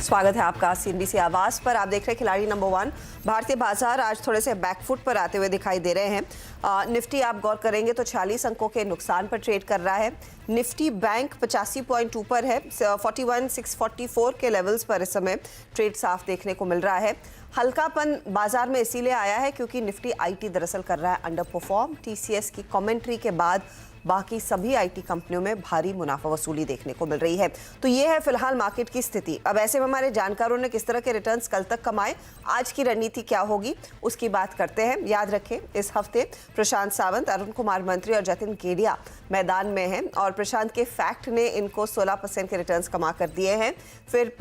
स्वागत है आपका सीएनबीसी आवाज पर। आप देख रहे हैं खिलाड़ी नंबर 1। भारतीय बाजार आज थोड़े से बैकफुट पर आते हुए दिखाई दे रहे हैं। निफ्टी आप गौर करेंगे तो 46 अंकों के नुकसान पर ट्रेड कर रहा है। निफ्टी बैंक 85 पॉइंट ऊपर है, 41,644 के लेवल्स पर इस समय ट्रेड साफ देखने को मिल रहा है। हल्कापन बाजार में इसीलिए आया है क्योंकि निफ्टी आईटी दरअसल कर रहा है अंडर परफॉर्म। टीसीएस की कमेंट्री के बाद बाकी सभी आईटी कंपनियों में भारी मुनाफा वसूली देखने को मिल रही है। तो ये है फिलहाल मार्केट की स्थिति। अब ऐसे में हमारे जानकारों ने किस तरह के रिटर्न्स कल तक कमाए, आज की रणनीति क्या होगी, उसकी बात करते हैं। याद रखें, इस हफ्ते प्रशांत सावंत, अरुण कुमार मंत्री और जतिन केडिया मैदान में हैं और प्रशांत के फैक्ट ने इनको 16% के रिटर्न्स कमा कर दिए हैं। फिर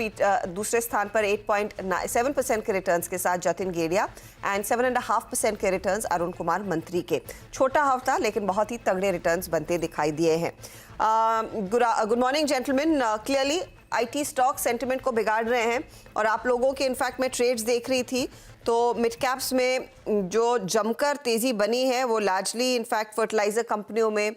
दूसरे स्थान पर 8.7% के रिटर्न्स के साथ जतिन केडिया एंड 7.5% के रिटर्न्स अरुण कुमार मंत्री के। छोटा हफ्ता लेकिन बहुत ही तगड़े रिटर्न्स बनते दिखाई दिए हैं। Good morning gentleman. Clearly IT stock sentiment को बिगाड़ रहे हैं और आप लोगों के इनफैक्ट मैं ट्रेड्स देख रही थी तो मिड कैप्स में जो जमकर तेजी बनी है वो लार्जली इनफैक्ट फर्टिलाइजर कंपनियों में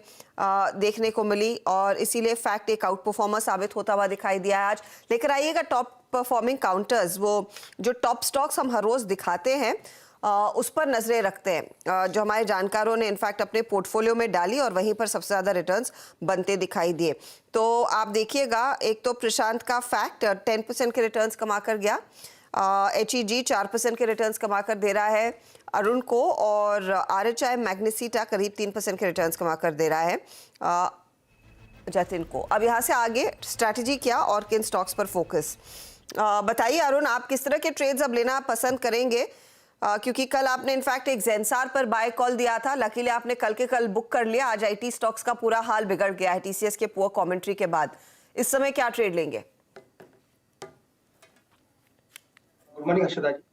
देखने को मिली और इसीलिए फैक्ट एक आउट परफॉर्मर साबित होता हुआ दिखाई दिया है। आज लेकर आइएगा टॉप परफॉर्मिंग काउंटर्स, वो जो टॉप स्टॉक्स हम हर रोज दिखाते हैं उस पर नजरें रखते हैं, जो हमारे जानकारों ने इनफैक्ट अपने पोर्टफोलियो में डाली और वहीं पर सबसे ज़्यादा रिटर्न्स बनते दिखाई दिए। तो आप देखिएगा, एक तो प्रशांत का फैक्ट 10% के रिटर्न्स कमा कर गया, HEG 4% के रिटर्न्स कमा कर दे रहा है अरुण को, और RHI मैग्नेसिटा करीब 3% के रिटर्न्स कमा कर दे रहा है जतिन को। अब यहाँ से आगे स्ट्रैटेजी क्या और किन स्टॉक्स पर फोकस, बताइए अरुण, आप किस तरह के ट्रेड्स अब लेना पसंद करेंगे? क्योंकि कल आपने इनफैक्ट एक जेंसार पर बाय कॉल दिया था, लकीली आपने कल के कल बुक कर लिया। आज आईटी स्टॉक्स का पूरा हाल बिगड़ गया है टीसीएस के पुअर कमेंट्री के बाद। इस समय क्या ट्रेड लेंगे? गुड मॉर्निंग अक्षता जी।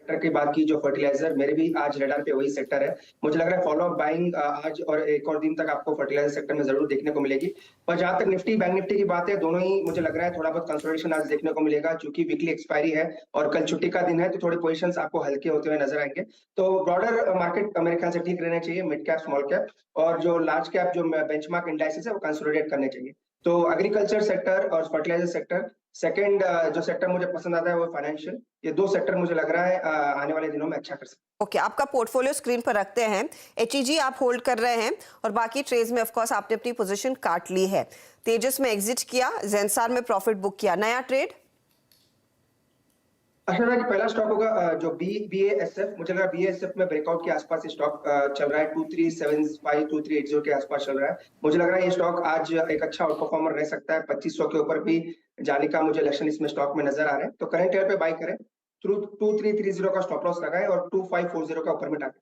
सेक्टर की बात की, जो फर्टिलाइजर, मेरे भी आज रडार पे वही सेक्टर है। मुझे लग रहा है फॉलो अप बाइंग आज और एक और दिन तक आपको फर्टिलाइजर सेक्टर में जरूर देखने को मिलेगी। पर जहां तक निफ्टी बैंक निफ्टी की बात है, दोनों ही मुझे लग रहा है थोड़ा बहुत कंसोलिडेशन आज देखने को मिलेगा, क्योंकि वीकली एक्सपायरी है और कल छुट्टी का दिन है, तो थोड़ी पोजीशंस आपको हल्के होते हुए नजर आएंगे। तो ब्रॉडर मार्केट मेरे ख्याल से ठीक रहना चाहिए, मिड कैप, स्मॉल कैप, और जो लार्ज कैप जो बेंचमार्क इंडाइसेस है वो कंसोलिडेट करने चाहिए। तो एग्रीकल्चर सेक्टर और फर्टिलाइजर सेक्टर। सेकंड जो सेक्टर मुझे पसंद आता है वो फाइनेंशियल। ये दो सेक्टर मुझे लग रहा है आने वाले दिनों में अच्छा कर सकते हैं। ओके, आपका पोर्टफोलियो स्क्रीन पर रखते हैं। HEG आप होल्ड कर रहे हैं और बाकी ट्रेड्स में ऑफ कोर्स आपने अपनी पोजीशन काट ली है। तेजस में एग्जिट किया, जेंसार में प्रॉफिट बुक किया। नया ट्रेड अक्षरा जी, पहला स्टॉक होगा जो BASF। मुझे लगा BASF में ब्रेकआउट के आसपास स्टॉक चल रहा है, 2375 2380 के आसपास चल रहा है। मुझे लग रहा है ये स्टॉक आज एक अच्छा आउट परफॉर्मर रह सकता है। 2500 के ऊपर भी जाने का मुझे लक्षण इसमें स्टॉक में नजर आ रहे हैं। तो करंट लेवल पे बाय करें, थ्रू 2330 का स्टॉप लॉस लगाएं और 2540 का ऊपर में टारगेट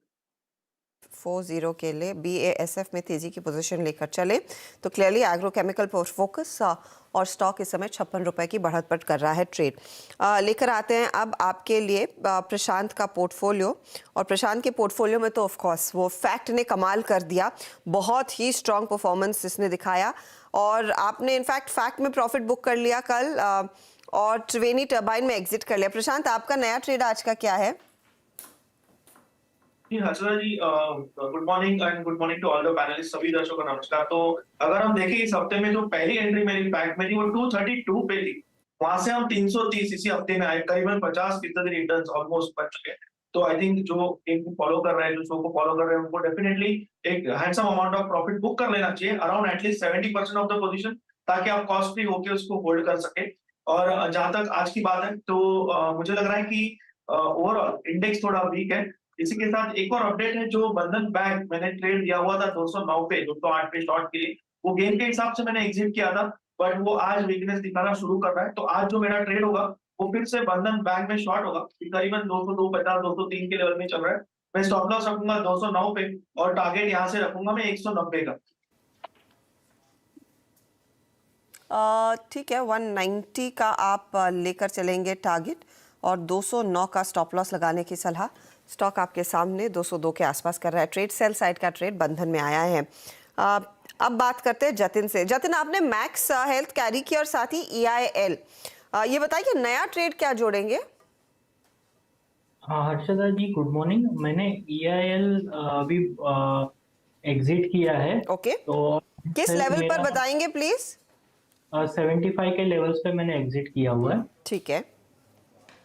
40 के लिए BASF में तेजी की पोजीशन लेकर चले। तो क्लियरली एग्रोकेमिकल पर फोकस और स्टॉक इस समय 56 रुपए की बढ़त पट कर रहा है ट्रेड। लेकर आते हैं अब आपके लिए प्रशांत का पोर्टफोलियो, और प्रशांत के पोर्टफोलियो में तो ऑफ कोर्स वो फैक्ट ने कमाल कर दिया। बहुत ही स्ट्रांग परफॉर्मेंस इसने दिखाया और आपने इनफैक्ट फैक्ट में प्रॉफिट बुक कर लिया कल और त्रिवेणी टर्बाइन में एग्जिट कर लिया। प्रशांत, आपका नया ट्रेड आज का क्या है? जी Harshada ji, good morning and good morning to all the panelist. सभी दर्शकों को नमस्कार। तो अगर हम देखें इस हफ्ते में जो पहली एंट्री मेरी पैक में थी वो 232 पे थी, वहां से हम 330 इसी हफ्ते में आए, करीबन 50% रिटर्न्स ऑलमोस्ट बच चुके हैं। तो आई थिंक जो गेम को फॉलो कर रहे हैं, जो शो को फॉलो कर रहे हैं, उनको डेफिनेटली एक handsome amount of profit book कर लेना चाहिए, around at least 70% of the position, ताकि आप कॉस्ट फ्री होकर उसको होल्ड कर सके। और जहां तक आज की बात है तो मुझे लग रहा है कि ओवरऑल इंडेक्स थोड़ा वीक है। इसी के साथ एक और अपडेट है, जो बंधन बैंक मैंने ट्रेड दिया हुआ था 209 पे 208 पे शॉर्ट के लिए, वो गेम के हिसाब से मैंने एग्जिट किया था, बट वो आज वीकनेस दिखाना शुरू कर रहा है। तो आज जो मेरा ट्रेड होगा वो फिर से बंधन बैंक में शॉर्ट होगा, करीबन 202.50 203 के लेवल में चल रहा है। मैं स्टॉप लॉस रखूंगा 209 पे और टारगेट यहाँ से रखूंगा मैं 190 का। ठीक है, 190 का आप लेकर चलेंगे टारगेट और 209 का स्टॉप लॉस लगाने की सलाह। स्टॉक आपके सामने 202 के आसपास कर रहा है। ट्रेड सेल साइड का ट्रेड बंधन में आया है। अब बात करते हैं जतिन से। जतिन, आपने मैक्स हेल्थ कैरी किया और साथ ही EIL, ये बताइए कि नया ट्रेड क्या जोड़ेंगे? हाँ हर्षदा जी, गुड मॉर्निंग। मैंने EIL अभी एग्जिट किया है। ओके, तो किस लेवल पर बताएंगे प्लीज? 75 के लेवल्स पे मैंने एग्जिट किया हुआ है। ठीक है,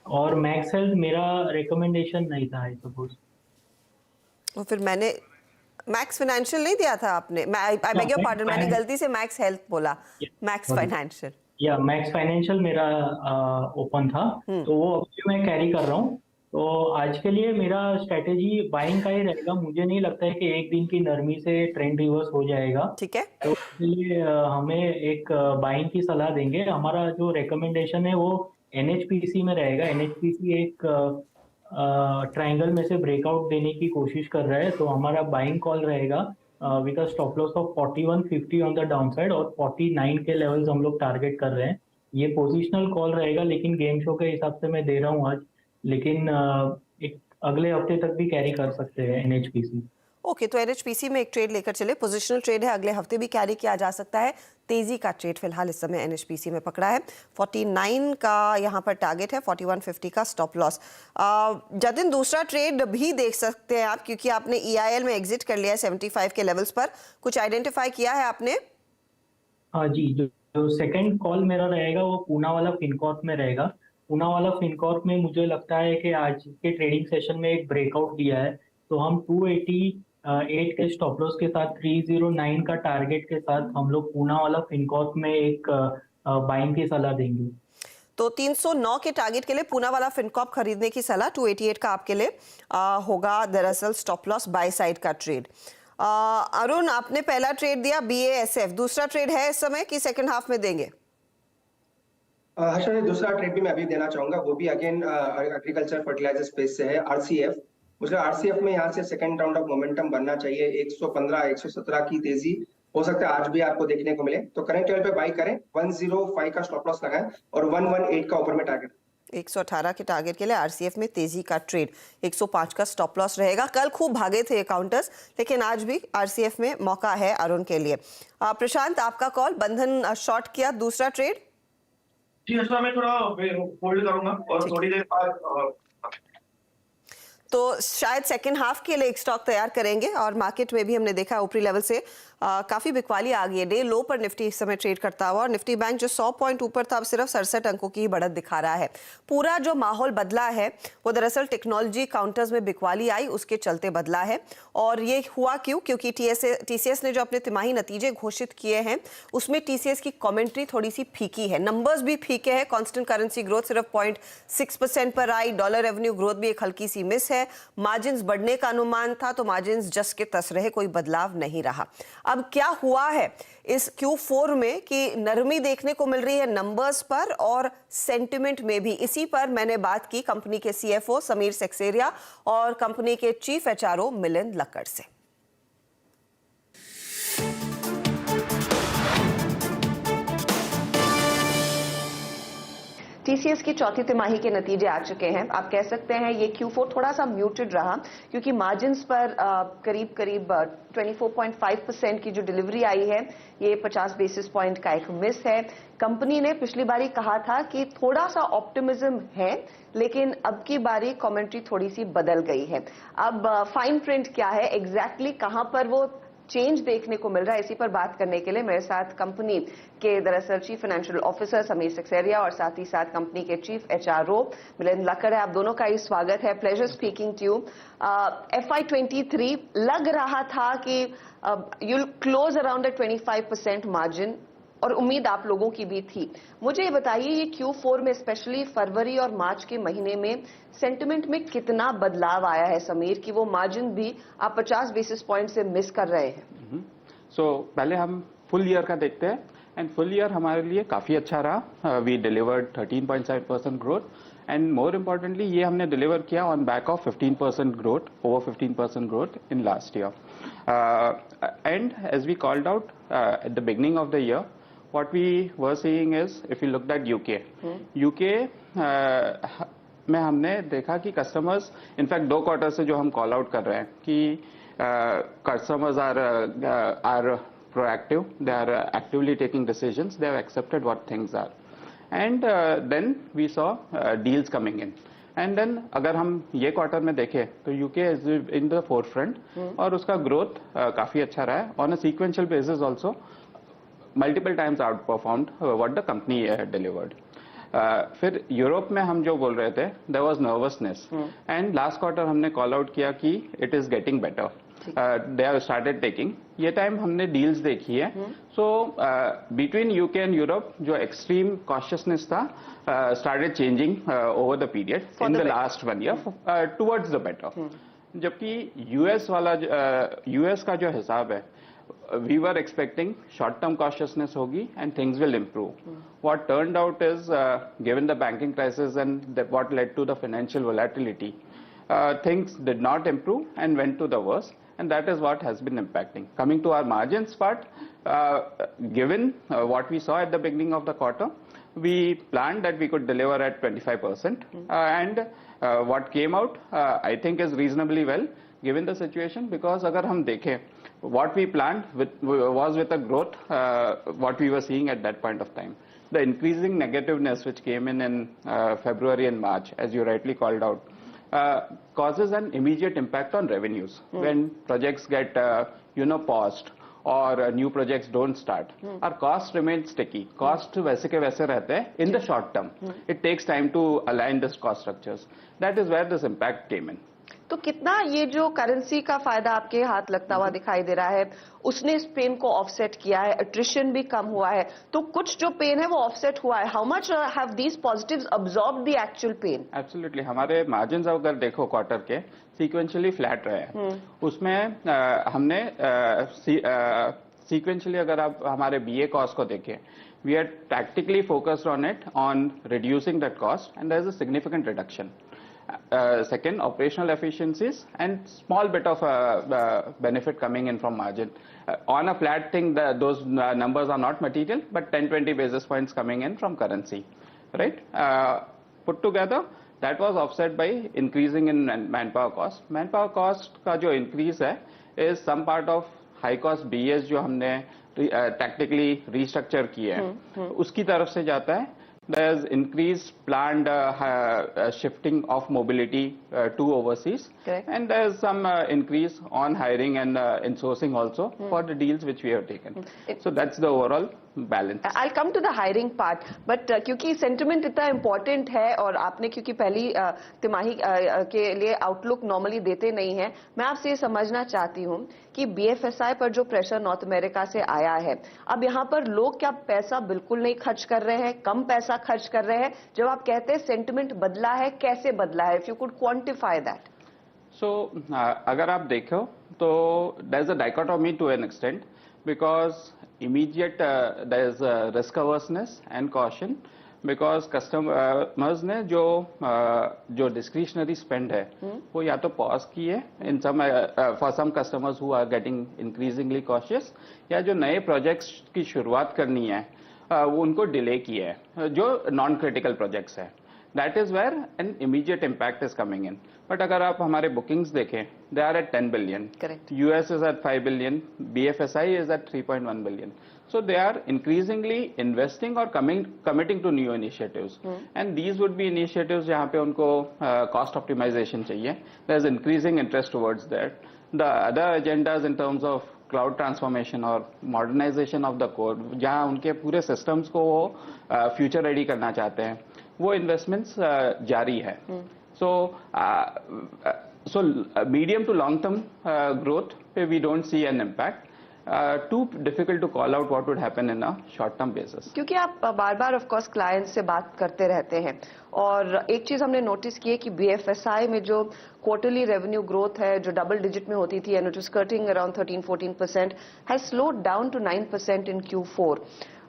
और मैक्स हेल्थ मेरा रिकमेंडेशन नहीं था, आई सपोज। और फिर मैंने मैक्स फाइनेंशियल नहीं दिया था आपने? आई बेग योर पार्डन, मैंने गलती से मैक्स हेल्थ बोला, मैक्स फाइनेंशियल। या मैक्स फाइनेंशियल मेरा ओपन था, तो वो अभी मैं कैरी कर रहा हूँ। तो आज के लिए मेरा स्ट्रेटेजी बाइंग का ही रहेगा। मुझे नहीं लगता है कि एक दिन की नरमी से ट्रेंड रिवर्स हो जाएगा। ठीक है, तो इसलिए हमें एक बाइंग की सलाह देंगे। हमारा जो रिकमेंडेशन है वो एनएचपीसी में रहेगा। एनएचपीसी एक ट्रायंगल में से ब्रेकआउट देने की कोशिश कर रहा है, तो हमारा बाइंग कॉल रहेगा with a stop loss of 4150 on the down side, और 49 के लेवल्स हम लोग टारगेट कर रहे हैं। ये पोजिशनल कॉल रहेगा, लेकिन गेम शो के हिसाब से मैं दे रहा हूँ आज। लेकिन एक अगले हफ्ते तक भी कैरी कर सकते हैं एनएचपीसी। ओके, तो एनएचपीसी में एक ट्रेड लेकर चले, पोजिशनल ट्रेड है, अगले हफ्ते भी कैरी किया जा सकता है। तेजी का ट्रेड फिलहाल इस समय एनएचपीसी में पकड़ा है। 49 का यहाँ पर टारगेट है, 4150 का स्टॉप लॉस। जतिन, दूसरा ट्रेड भी देख सकते हैं आप, क्योंकि आपने ईआईएल में एग्जिट कर लिया है 75 के लेवल्स पर। कुछ आइडेंटिफाई किया है आपने? हाँ जी, जो सेकंड कॉल मेरा रहेगा वो पूना वाला फिनकॉर्प में रहेगा। पूना वाला फिनकॉर्प में मुझे लगता है कि आज के ट्रेडिंग सेशन में एक ब्रेकआउट दिया है, तो हम 288 के स्टॉप लॉस के साथ 309 का टारगेट के साथ हम लोग पूना वाला फिनकॉर्प में एक बाइंग की सलाह देंगे। तो 309 के टारगेट के लिए पूना वाला फिनकॉर्प खरीदने की सलाह। 288 का आपके लिए होगा दरअसल स्टॉप लॉस बाय साइड का ट्रेड। अरुण, आपने पहला ट्रेड दिया BASF, दूसरा ट्रेड है इस समय कि सेकंड हाफ में देंगे? हर्षद, दूसरा ट्रेड भी मैं अभी देना चाहूंगा, वो भी अगेन एग्रीकल्चर फर्टिलाइजर स्पेस से है, RCF। मुझे RCF में यहाँ से सेकंड राउंड ऑफ मोमेंटम बनना चाहिए। 115 117 की तेजी हो सकता है आज भी आपको देखने को मिले, तो करंट लेवल पे बाई करें। 105 का स्टॉप लॉस लगाएं और 118 का ऊपर में टारगेट। 118 के टारगेट के लिए RCF में तेजी का ट्रेड, 105 का स्टॉप लॉस रहेगा। कल खूब भागे थे काउंटर्स, लेकिन आज भी RCF में मौका है अरुण के लिए। प्रशांत, आपका कॉल, बंधन शॉर्ट किया, दूसरा ट्रेड? जी अच्छा, मैं थोड़ा होल्ड करूंगा और थोड़ी देर बाद तो शायद सेकेंड हाफ के लिए एक स्टॉक तैयार करेंगे। और मार्केट में भी हमने देखा ऊपरी लेवल से काफी बिकवाली आ गई है। डे लो पर निफ्टी इस समय ट्रेड करता हुआ, और निफ्टी बैंक जो 100 पॉइंट ऊपर था अब सिर्फ 67 अंकों की ही बढ़त दिखा रहा है। पूरा जो माहौल बदला है वो दरअसल टेक्नोलॉजी काउंटर्स में बिकवाली आई उसके चलते बदला है। और ये हुआ क्यों? क्योंकि TCS ने जो अपने तिमाही नतीजे घोषित किए हैं उसमें TCS की कॉमेंट्री थोड़ी सी फीकी है, नंबर्स भी फीके हैं। कॉन्स्टेंट करेंसी ग्रोथ सिर्फ 0.6% पर आई, डॉलर रेवेन्यू ग्रोथ भी एक हल्की सी मिस है। मार्जिन्स बढ़ने का अनुमान था तो मार्जिन्स जस के तस रहे, कोई बदलाव नहीं रहा। अब क्या हुआ है इस Q4 में कि नरमी देखने को मिल रही है नंबर्स पर और सेंटिमेंट में भी। इसी पर मैंने बात की कंपनी के CFO समीर सक्सेरिया और कंपनी के चीफ HRO मिलिंद लक्कड़ से। TCS की चौथी तिमाही के नतीजे आ चुके हैं। आप कह सकते हैं ये Q4 थोड़ा सा म्यूटेड रहा, क्योंकि मार्जिन्स पर करीब 24.5% की जो डिलीवरी आई है ये 50 बेसिस पॉइंट का एक मिस है। कंपनी ने पिछली बारी कहा था कि थोड़ा सा ऑप्टिमिज्म है, लेकिन अब की बारी कमेंट्री थोड़ी सी बदल गई है। अब फाइन प्रिंट क्या है, एग्जैक्टली कहां पर वो चेंज देखने को मिल रहा है, इसी पर बात करने के लिए मेरे साथ कंपनी के दरअसल chief financial officer Sameer Saksaria और साथ ही साथ कंपनी के चीफ HRO मिलिंद लक्कड़ है। आप दोनों का ही स्वागत है। Pleasure speaking to you. FY23 लग रहा था कि you'll close around a 25% margin, और उम्मीद आप लोगों की भी थी। मुझे ये बताइए ये Q4 में स्पेशली फरवरी और मार्च के महीने में सेंटिमेंट में कितना बदलाव आया है समीर, कि वो मार्जिन भी आप 50 बेसिस पॉइंट से मिस कर रहे हैं? पहले हम फुल ईयर का देखते हैं, एंड फुल ईयर हमारे लिए काफी अच्छा रहा। We delivered 13.7% growth, and more importantly ये हमने डिलीवर किया on back of 15% growth, over 15% growth in last year. And as we called out at the beginning of the year, what we were seeing is, if you looked at UK में हमने देखा कि customers, in fact 2 quarter से जो हम call out कर रहे हैं कि customers are proactive, they are actively taking decisions, they have accepted what things are, and then we saw deals coming in. And then अगर हम ये क्वार्टर में देखें तो UK is in the forefront, और उसका ग्रोथ काफी अच्छा रहा है on a sequential basis also. multiple times outperformed what the company delivered. फिर यूरोप में हम जो बोल रहे थे, there was nervousness, and last quarter हमने call out किया कि it is getting better. They have started taking. ये टाइम हमने डील्स देखी है. So between UK and Europe जो extreme cautiousness था started changing over the period in the last 1 year towards the better. जबकि US का जो हिसाब है, we were expecting short-term cautiousness होगी and things will improve. What turned out is, given the banking crisis and what led to the financial volatility, things did not improve and went to the worst, and that is what has been impacting. Coming to our margins part, given what we saw at the beginning of the quarter, we planned that we could deliver at 25%, and what came out, I think, is reasonably well given the situation, because अगर हम देखें, what we planned was with a growth, what we were seeing at that point of time. The increasing negativeness which came in February and March, as you rightly called out, causes an immediate impact on revenues. When projects get paused or new projects don't start, our costs remain sticky. Costs वैसे के वैसे रहते हैं in the short term. It takes time to align this cost structures. That is where this impact came in. तो कितना ये जो currency का फायदा आपके हाथ लगता हुआ दिखाई दे रहा है, उसने इस पेन को ऑफसेट किया है, अट्रिशन भी कम हुआ है, तो कुछ जो पेन है वो ऑफसेट हुआ है. How much have these positives absorbed the actual pain? Absolutely. हमारे मार्जिन्स अगर देखो क्वार्टर के सीक्वेंशियली फ्लैट रहे हैं. उसमें हमने सीक्वेंशियली अगर आप हमारे बीए कॉस्ट को देखें, we are tactically focused on it, on reducing that cost, and there is a significant reduction. Second, operational efficiencies and small bit of benefit coming in from margin. On a flat thing, those numbers are not material, but 10-20 basis points coming in from currency, right? Put together, that was offset by increasing in manpower cost. Manpower cost का जो increase है is some part of high cost BS जो हमने tactically restructure किए हैं, उसकी तरफ से जाता है. There's increased planned shifting of mobility to overseas. Correct. And there's some increase on hiring and insourcing also for the deals which we have taken. So that's the overall balance. I'll come to the hiring part, but क्योंकि sentiment इतना important है और आपने क्योंकि पहली तिमाही के लिए आउटलुक नॉर्मली देते नहीं हैं, मैं आपसे ये समझना चाहती हूँ कि BFSI पर जो प्रेशर नॉर्थ अमेरिका से आया है, अब यहाँ पर लोग क्या पैसा बिल्कुल नहीं खर्च कर रहे हैं, कम पैसा खर्च कर रहे हैं? जब आप कहते हैं सेंटिमेंट बदला है, कैसे बदला है? If you could quantify that. So अगर आप देखो तो there's a dichotomy to an extent, because immediate there's risk averseness and caution, because customers ने जो discretionary spend है वो या तो pause की है in some for some customers who are getting increasingly cautious, या जो नए projects की शुरुआत करनी है वो उनको delay किया है, जो non critical projects है. That is where an immediate impact is coming in. But अगर आप हमारे bookings देखें, they are at 10 billion. Correct. US is at 5 billion. BFSI is at 3.1 billion. So they are increasingly investing or committing to new initiatives. And these would be initiatives जहाँ पे उनको cost optimization चाहिए. There's increasing interest towards that. The other agendas in terms of cloud transformation or modernization of the core, जहाँ उनके पूरे systems को वो future ready करना चाहते हैं, वो इन्वेस्टमेंट्स जारी है. So medium to long term growth पे we don't see an impact. Too difficult to call out what would happen in a short term basis. क्योंकि आप बार बार ऑफ कोर्स क्लाइंट से बात करते रहते हैं, और एक चीज हमने नोटिस की है कि BFSI में जो क्वार्टरली रेवेन्यू ग्रोथ है जो डबल डिजिट में होती थी, and it was skirting around 13-14%, has slowed down to 9% in Q4.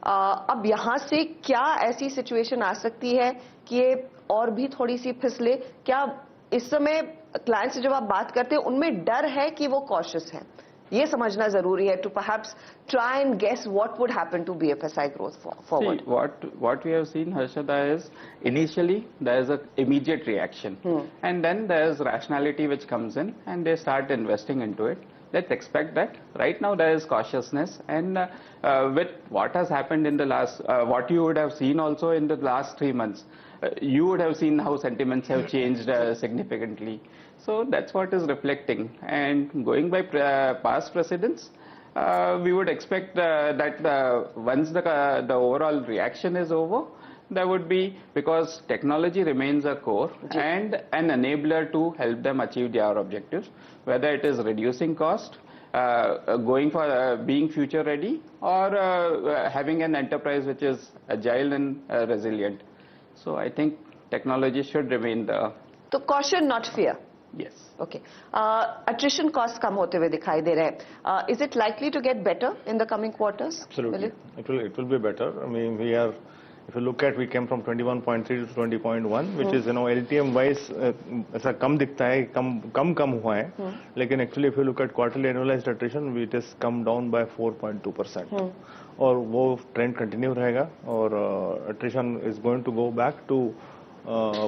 अब यहाँ से क्या ऐसी सिचुएशन आ सकती है कि ये और भी थोड़ी सी फिसले? क्या इस समय क्लाइंट से जब आप बात करते हैं उनमें डर है कि वो कॉशियस है? ये समझना जरूरी है to perhaps try and guess what would happen to BFSI growth forward. See, what we have seen, Harshada, is initially there is an immediate reaction, and then there is rationality which comes in, and they start investing into it. Let's expect that. Right now there is cautiousness, and with what has happened in the last, what you would have seen also in the last 3 months, you would have seen how sentiments have changed significantly. So that's what is reflecting, and going by past precedents, we would expect that once the overall reaction is over, there would be, because technology remains a core and an enabler to help them achieve their objectives, whether it is reducing cost, going for being future ready, or having an enterprise which is agile and resilient. So I think technology should remain the... तो caution not fear. Yes. Okay. Attrition costs कम होते हुए दिखाई दे रहे हैं. Is it likely to get better in the coming quarters? Absolutely. It will be better. I mean, we are, if you look at, we came from 21.3 to 20.1, which is, you know, LTM wise ऐसा कम दिखता है, कम हुआ है. लेकिन actually if you look at quarterly annualized attrition, it has come down by 4.2%. और वो trend continue रहेगा और attrition is going to go back to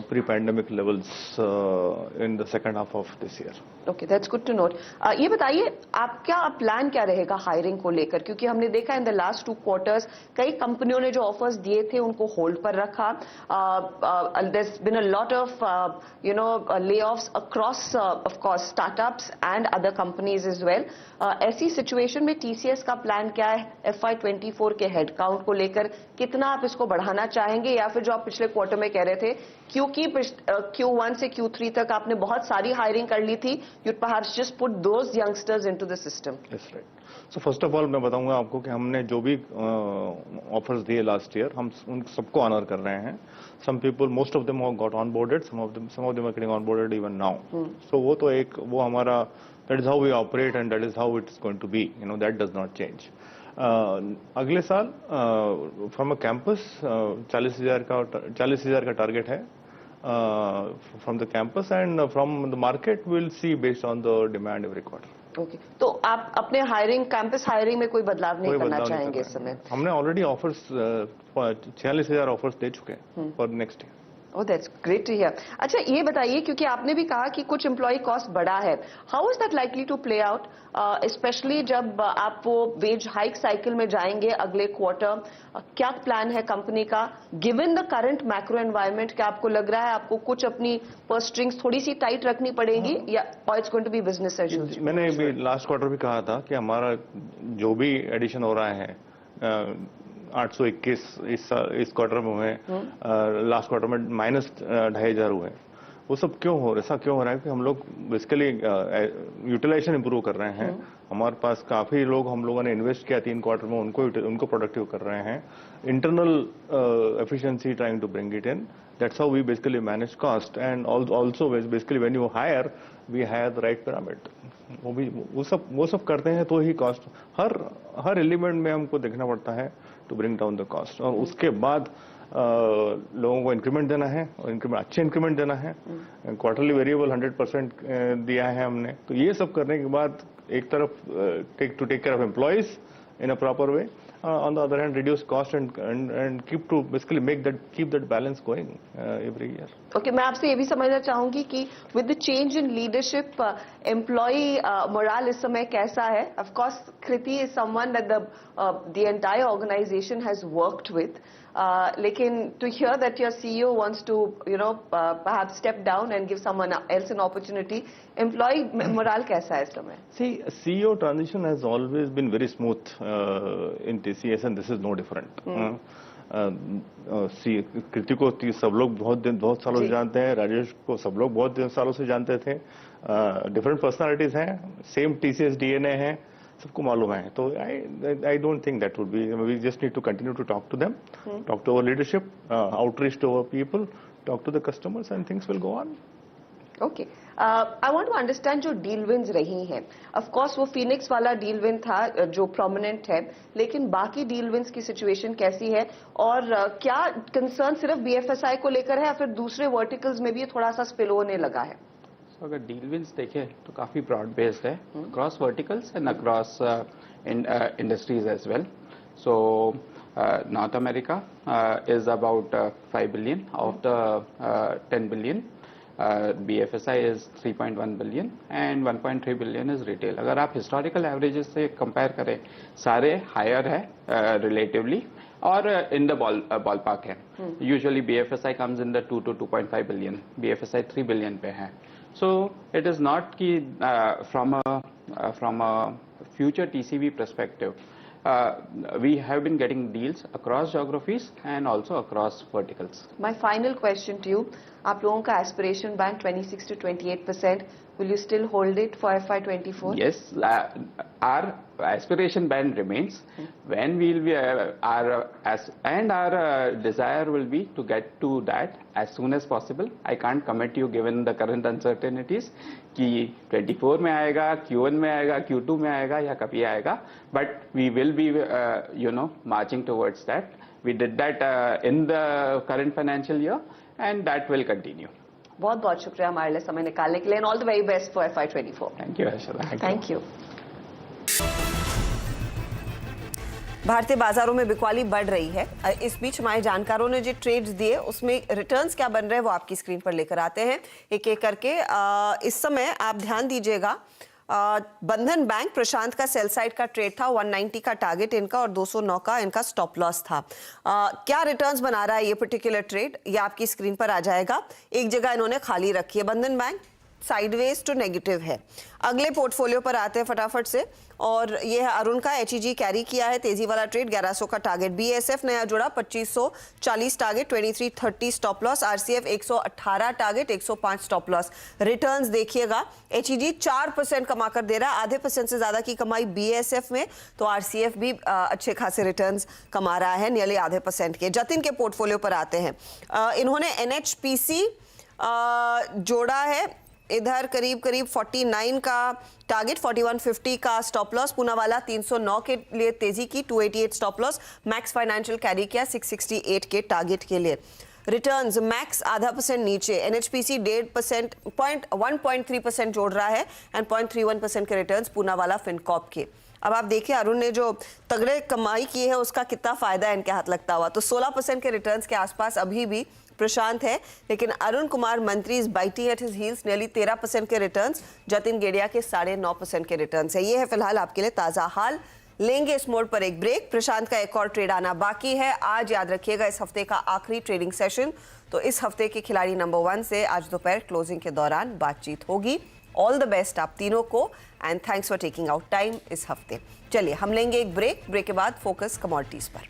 pre-pandemic levels in the second half of this year. Okay, that's good to note. ये बताइए आपका plan क्या रहेगा hiring को लेकर, क्योंकि हमने देखा इन द लास्ट 2 क्वार्टर्स कई कंपनियों ने जो ऑफर्स दिए थे उनको होल्ड पर रखा. There's been a lot of layoffs across of course startups and other companies as well. ऐसी सिचुएशन में TCS का प्लान क्या है FY24 के हेडकाउंट को लेकर? कितना आप इसको बढ़ाना चाहेंगे, या फिर जो आप पिछले क्वार्टर में कह रहे थे क्योंकि Q1 से Q3 तक आपने बहुत सारी हायरिंग कर ली थी, you'd perhaps just put those youngsters into the system? That's right. So first of all मैं बताऊंगा आपको कि हमने जो भी ऑफर्स दिए लास्ट ईयर, हम उन सबको ऑनर कर रहे हैं. Some people, most of them have got onboarded, some of them are getting onboarded even now. So वो तो एक वो हमारा, that is how we operate and that is how it's going to be. You know, that does not change. अगले साल from a campus 40,000 का target है from the campus, and from the market will see based on the demand every quarter. Okay, तो आप अपने hiring campus hiring में कोई बदलाव नहीं करना चाहेंगे इस समय? हमने ऑलरेडी ऑफर्स 46,000 ऑफर्स दे चुके हैं for next year. Oh, that's great to hear. अच्छा, ये बताइए, क्योंकि आपने भी कहा कि कुछ एम्प्लॉय कॉस्ट बढ़ा है, how is that likely to play out, especially जब आप वो वेज हाइक साइकिल में जाएंगे अगले क्वार्टर? क्या प्लान है कंपनी का given the current macro environment? क्या आपको लग रहा है आपको कुछ अपनी पर्स स्ट्रिंग्स थोड़ी सी टाइट रखनी पड़ेगी, या it's going to be business as usual? मैंने भी लास्ट क्वार्टर भी कहा था कि हमारा जो भी एडिशन हो रहा है 821 इस क्वार्टर में हुए, लास्ट क्वार्टर में -2,500 हुए. वो सब क्यों हो रहा है कि हम लोग बेसिकली यूटिलाइजेशन इंप्रूव कर रहे हैं. हमारे पास काफी लोग हम लोगों ने इन्वेस्ट किया 3 क्वार्टर में, उनको प्रोडक्टिव कर रहे हैं. Internal efficiency trying to bring it in. That's how we basically manage cost, and also basically when you hire, we hire the right pyramid. वो सब करते हैं तो ही कॉस्ट हर एलिमेंट में हमको देखना पड़ता है to bring down the cost. और उसके बाद लोगों को इंक्रीमेंट देना है, और अच्छे इंक्रीमेंट देना है. क्वार्टरली वेरिएबल 100% दिया है हमने. तो ये सब करने के बाद एक तरफ take care of employees in a proper way, on the other hand reduce cost and keep that balance going every year. Okay, मैं आपसे ये भी समझना चाहूंगी कि with the change in leadership, employee morale इस समय कैसा है? Of course, Kriti is someone that the entire organization has worked with. लेकिन to hear that your CEO wants to perhaps step down and give someone else an opportunity, employee morale कैसा है इस समय? See, CEO transition has always been very smooth in TCS, and this is no different. कृति को सब लोग बहुत सालों से जानते हैं, राजेश को सब लोग बहुत सालों से जानते थे. डिफरेंट पर्सनालिटीज हैं, सेम TCS DNA है, सबको मालूम है. तो I don't think that would be. We just need to continue to talk to them, talk to our leadership, outreach to our people, talk to the customers, and things will go on. Okay, I want to understand जो deal wins रही हैं. Of course वो Phoenix वाला deal win था जो prominent है, लेकिन बाकी डील विंस की सिचुएशन कैसी है, और क्या कंसर्न सिर्फ BFSI को लेकर है या फिर दूसरे वर्टिकल्स में भी थोड़ा सा स्पिल होने लगा है? अगर डील विंस देखें तो काफी ब्रॉड बेस्ड है, across verticals and across industries as well. So North America is about 5 billion of the 10 billion. BFSI is 3.1 billion and 1.3 billion is retail. अगर आप हिस्टोरिकल एवरेजेस से कंपेयर करें, सारे हायर है रिलेटिवली और इन द बॉल पार्क है. Usually BFSI comes in the 2 to 2.5 billion, BFSI 3 billion पे है. So it is not ki from a future TCV perspective. We have been getting deals across geographies and also across verticals. My final question to you, आप लोगों का aspiration band 26 to 28%, will you still hold it for FY24? Yes, our aspiration band remains. When we'll be our desire will be to get to that as soon as possible. I can't commit you given the current uncertainties कि 24 में आएगा, Q1 में आएगा, Q2 में आएगा या कभी आएगा. But we will be marching towards that. We did that in the current financial year and that will continue. बहुत बहुत शुक्रिया हमारे लिए समय निकालने के लिए, and all the very best for FY24. Thank you, Harshada. Thank you. भारतीय बाजारों में बिकवाली बढ़ रही है. इस बीच हमारे जानकारों ने जो ट्रेड्स दिए उसमें रिटर्न्स क्या बन रहे हैं वो आपकी स्क्रीन पर लेकर आते हैं एक एक करके. इस समय आप ध्यान दीजिएगा, बंधन बैंक प्रशांत का सेल साइड का ट्रेड था, 190 का टारगेट इनका और 209 का इनका स्टॉप लॉस था. क्या रिटर्न्स बना रहा है ये पर्टिकुलर ट्रेड, ये आपकी स्क्रीन पर आ जाएगा. एक जगह इन्होंने खाली रखी है. बंधन बैंक साइडवेज टू नेगेटिव है. अगले पोर्टफोलियो पर आते हैं फटाफट से, और ये है अरुण का. HEG कैरी किया है तेजी वाला ट्रेड, 1100 का टारगेट. BSF नया जुड़ा, 2540 target, 2330 stop loss. RCF 118 target, 105 stop loss. Returns देखिएगा, HEG 4% कमा कर दे रहा है, आधे % से ज्यादा की कमाई BSF में, तो RCF भी अच्छे खासे रिटर्न्स कमा रहा है, नियरली आधे % के. जतिन के पोर्टफोलियो पर आते हैं. इन्होंने NHPC जोड़ा है, इधर करीब 49 का टारगेट, 4150 का स्टॉप लॉस. पूनावाला 309 के लिए तेजी की, 288 stop loss. Max financial carry किया 668 के टारगेट के लिए. रिटर्न्स मैक्स आधा % नीचे, NHPC 1.5% 1.3% जोड़ रहा है, एंड 0.31% के रिटर्न्स पूनावाला फिनकॉप के. अब आप देखिए अरुण ने जो तगड़े कमाई की है उसका कितना फायदा है इनके हाथ लगता हुआ. तो 16% के रिटर्न्स के आसपास अभी भी प्रशांत है, लेकिन अरुण कुमार मंत्री is biting at his heels, nearly 13% के रिटर्न्स. जतिन गेडिया के 9.5% के रिटर्न्स है. ये है फिलहाल आपके लिए ताजा हाल. लेंगे इस मोड पर एक ब्रेक. प्रशांत का एक और ट्रेड आना बाकी है आज. याद रखिएगा इस हफ्ते का आखिरी ट्रेडिंग सेशन. तो इस हफ्ते के खिलाड़ी नंबर 1 से आज दोपहर क्लोजिंग के दौरान बातचीत होगी. ऑल द बेस्ट आप तीनों को, and thanks for taking out time इस हफ्ते. चलिए हम लेंगे एक ब्रेक. ब्रेक के बाद फोकस कमोडिटीज पर.